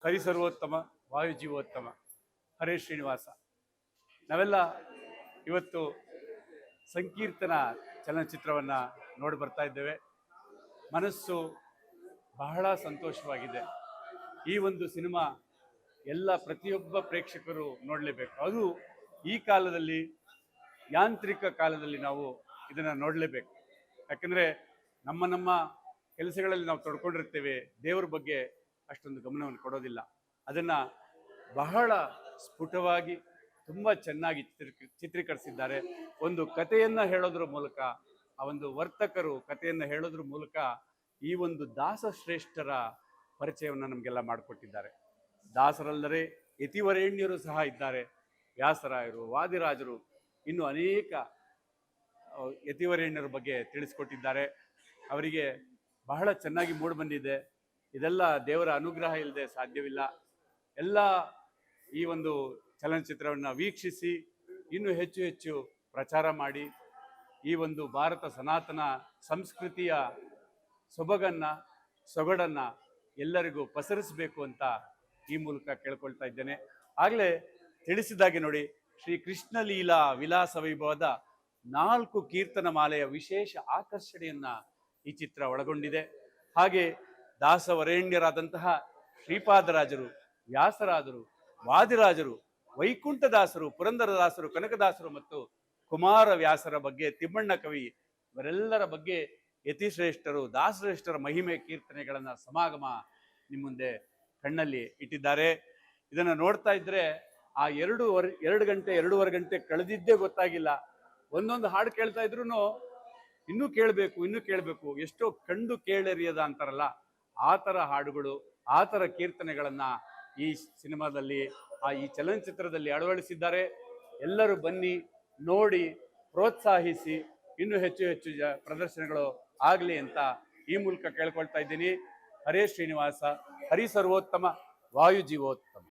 ಹರಿ ಸರ್ವೋತ್ತಮ ವಾಯು ಜೀವೋತ್ತಮ ಹರೇ ಶ್ರೀನಿವಾಸ. ನಾವೆಲ್ಲ ಇವತ್ತು ಸಂಕೀರ್ತನ ಚಲನಚಿತ್ರವನ್ನು ನೋಡಿ ಬರ್ತಾ ಇದ್ದೇವೆ. ಮನಸ್ಸು ಬಹಳ ಸಂತೋಷವಾಗಿದೆ. ಈ ಒಂದು ಸಿನಿಮಾ ಎಲ್ಲ ಪ್ರತಿಯೊಬ್ಬ ಪ್ರೇಕ್ಷಕರು ನೋಡಲೇಬೇಕು. ಅದು ಈ ಕಾಲದಲ್ಲಿ, ಯಾಂತ್ರಿಕ ಕಾಲದಲ್ಲಿ ನಾವು ಇದನ್ನು ನೋಡಲೇಬೇಕು. ಯಾಕೆಂದರೆ ನಮ್ಮ ಕೆಲಸಗಳಲ್ಲಿ ನಾವು ತೊಡ್ಕೊಂಡಿರ್ತೇವೆ, ದೇವರ ಬಗ್ಗೆ ಅಷ್ಟೊಂದು ಗಮನವನ್ನು ಕೊಡೋದಿಲ್ಲ. ಅದನ್ನು ಬಹಳ ಸ್ಫುಟವಾಗಿ ತುಂಬ ಚೆನ್ನಾಗಿ ಚಿತ್ರೀಕರಿಸಿದ್ದಾರೆ. ಒಂದು ಕಥೆಯನ್ನು ಹೇಳೋದ್ರ ಮೂಲಕ, ಆ ಒಂದು ವರ್ತಕರು ಕಥೆಯನ್ನು ಹೇಳೋದ್ರ ಮೂಲಕ ಈ ಒಂದು ದಾಸಶ್ರೇಷ್ಠರ ಪರಿಚಯವನ್ನು ನಮಗೆಲ್ಲ ಮಾಡಿಕೊಟ್ಟಿದ್ದಾರೆ. ದಾಸರಲ್ಲದೆ ಯತಿವರೇಣ್ಯರು ಸಹ ಇದ್ದಾರೆ. ವ್ಯಾಸರಾಯರು, ವಾದಿರಾಜರು, ಇನ್ನು ಅನೇಕ ಯತಿವರೇಣ್ಯರ ಬಗ್ಗೆ ತಿಳಿಸ್ಕೊಟ್ಟಿದ್ದಾರೆ. ಅವರಿಗೆ ಬಹಳ ಚೆನ್ನಾಗಿ ಮೂಡಿಬಂದಿದೆ. ಇದೆಲ್ಲ ದೇವರ ಅನುಗ್ರಹ ಇಲ್ಲದೆ ಸಾಧ್ಯವಿಲ್ಲ. ಎಲ್ಲ ಈ ಒಂದು ಚಲನಚಿತ್ರವನ್ನು ವೀಕ್ಷಿಸಿ ಇನ್ನೂ ಹೆಚ್ಚು ಹೆಚ್ಚು ಪ್ರಚಾರ ಮಾಡಿ ಈ ಒಂದು ಭಾರತ ಸನಾತನ ಸಂಸ್ಕೃತಿಯ ಸೊಗಡನ್ನು ಎಲ್ಲರಿಗೂ ಪಸರಿಸಬೇಕು ಅಂತ ಈ ಮೂಲಕ ಕೇಳ್ಕೊಳ್ತಾ ಇದ್ದೇನೆ. ಆಗಲೇ ತಿಳಿಸಿದಾಗೆ ನೋಡಿ, ಶ್ರೀ ಕೃಷ್ಣ ಲೀಲಾ ವಿಲಾಸ ವೈಭವದ 4 ಕೀರ್ತನ ಮಾಲೆಯ ವಿಶೇಷ ಆಕರ್ಷಣೆಯನ್ನು ಈ ಚಿತ್ರ ಒಳಗೊಂಡಿದೆ. ಹಾಗೆ ದಾಸವರೇಣ್ಯರಾದಂತಹ ಶ್ರೀಪಾದರಾಜರು, ವ್ಯಾಸರಾಜರು, ವಾದಿರಾಜರು, ವೈಕುಂಠದಾಸರು, ಪುರಂದರದಾಸರು, ಕನಕದಾಸರು ಮತ್ತು ಕುಮಾರವ್ಯಾಸರ ಬಗ್ಗೆ, ತಿಮ್ಮಣ್ಣ ಕವಿ, ಇವರೆಲ್ಲರ ಬಗ್ಗೆ ಯತಿಶ್ರೇಷ್ಠರು, ದಾಸಶ್ರೇಷ್ಠರ ಮಹಿಮೆ ಕೀರ್ತನೆಗಳನ್ನು ಸಮಾಗಮ ನಿಮ್ಮ ಮುಂದೆ ಕಣ್ಣಲ್ಲಿ ಇಟ್ಟಿದ್ದಾರೆ. ಇದನ್ನು ನೋಡ್ತಾ ಇದ್ರೆ ಆ 2 ಗಂಟೆ 2.5 ಗಂಟೆ ಕಳೆದಿದ್ದೇ ಗೊತ್ತಾಗಿಲ್ಲ. ಒಂದೊಂದು ಹಾಡು ಕೇಳ್ತಾ ಇದ್ರು ಇನ್ನೂ ಕೇಳಬೇಕು, ಎಷ್ಟೋ ಕಂಡು ಕೇಳರಿಯದ ಅಂತಾರಲ್ಲ, ಆ ಥರ ಹಾಡುಗಳು, ಆ ಥರ ಕೀರ್ತನೆಗಳನ್ನು ಈ ಸಿನಿಮಾದಲ್ಲಿ, ಈ ಚಲನಚಿತ್ರದಲ್ಲಿ ಅಳವಡಿಸಿದ್ದಾರೆ. ಎಲ್ಲರೂ ಬನ್ನಿ, ನೋಡಿ, ಪ್ರೋತ್ಸಾಹಿಸಿ, ಇನ್ನೂ ಹೆಚ್ಚು ಹೆಚ್ಚು ಪ್ರದರ್ಶನಗಳು ಆಗಲಿ ಅಂತ ಈ ಮೂಲಕ ಕೇಳ್ಕೊಳ್ತಾ ಇದ್ದೀನಿ. ಹರೇ ಶ್ರೀನಿವಾಸ, ಹರಿ ಸರ್ವೋತ್ತಮ, ವಾಯು ಜೀವೋತ್ತಮ.